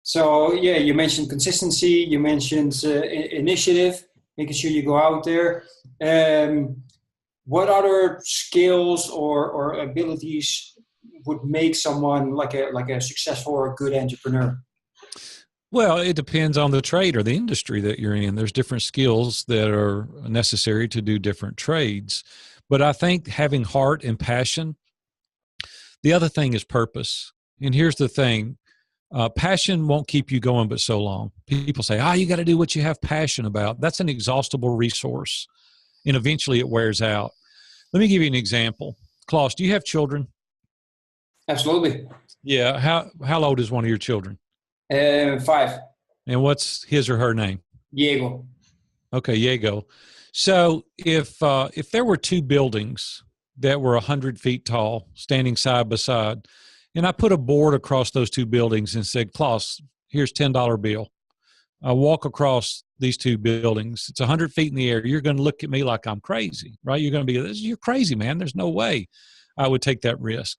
So yeah, you mentioned consistency, you mentioned initiative, making sure you go out there. Um, what other skills or abilities would make someone like a successful or good entrepreneur? Well, it depends on the trade or the industry that you're in. There's different skills that are necessary to do different trades. But I think having heart and passion, the other thing is purpose. And here's the thing, passion won't keep you going but so long. People say, you got to do what you have passion about. That's an exhaustible resource. And eventually it wears out. Let me give you an example. Klaus, do you have children? Absolutely. Yeah. How old is one of your children? Five, And what's his or her name? Diego. Okay, Diego. So if there were two buildings that were 100 feet tall, standing side by side, and I put a board across those two buildings and said, Klaus, here's $10 bill. I walk across these two buildings. It's 100 feet in the air. You're going to look at me like I'm crazy, right? You're going to be, you're crazy, man. There's no way I would take that risk.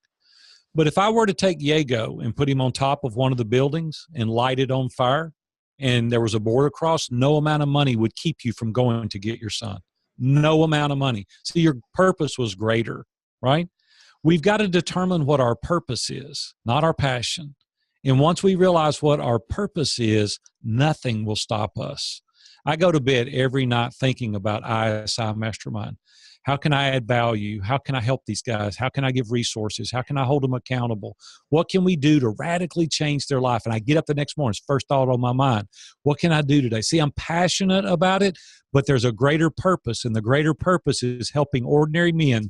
But if I were to take Diego and put him on top of one of the buildings and light it on fire, and there was a board across, no amount of money would keep you from going to get your son. No amount of money. So your purpose was greater, right? We've got to determine what our purpose is, not our passion. And once we realize what our purpose is, nothing will stop us. I go to bed every night thinking about ISI Mastermind. How can I add value? How can I help these guys? How can I give resources? How can I hold them accountable? What can we do to radically change their life? And I get up the next morning, it's first thought on my mind. What can I do today? See, I'm passionate about it, but there's a greater purpose, and the greater purpose is helping ordinary men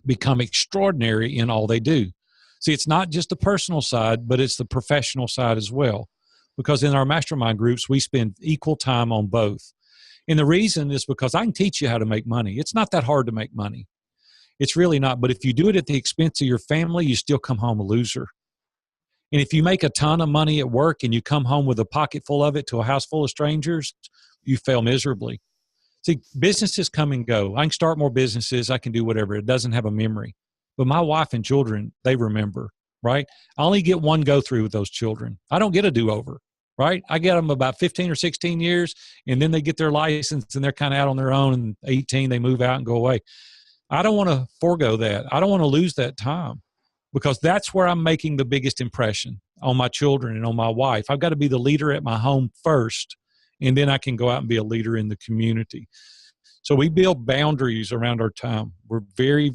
become extraordinary in all they do. See, it's not just the personal side, but it's the professional side as well. Because in our mastermind groups, we spend equal time on both. And the reason is because I can teach you how to make money. It's not that hard to make money. It's really not. But if you do it at the expense of your family, you still come home a loser. And if you make a ton of money at work and you come home with a pocket full of it to a house full of strangers, you fail miserably. See, businesses come and go. I can start more businesses. I can do whatever. It doesn't have a memory. But my wife and children, they remember, right? I only get one go through with those children. I don't get a do-over, right? I get them about 15 or 16 years, and then they get their license, and they're kind of out on their own, and 18, they move out and go away. I don't want to forego that. I don't want to lose that time, because that's where I'm making the biggest impression on my children and on my wife. I've got to be the leader at my home first, and then I can go out and be a leader in the community. So we build boundaries around our time. We're very,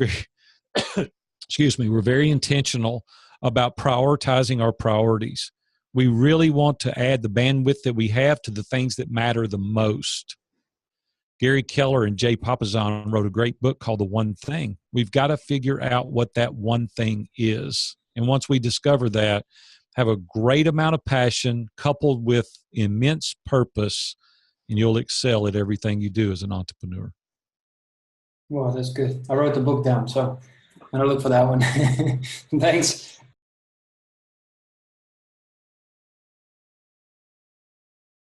excuse me, we're very intentional about prioritizing our priorities. We really want to add the bandwidth that we have to the things that matter the most. Gary Keller and Jay Papasan wrote a great book called The One Thing. We've got to figure out what that one thing is. And once we discover that, have a great amount of passion coupled with immense purpose, and you'll excel at everything you do as an entrepreneur. Well, that's good. I wrote the book down, so I'm gonna look for that one. Thanks.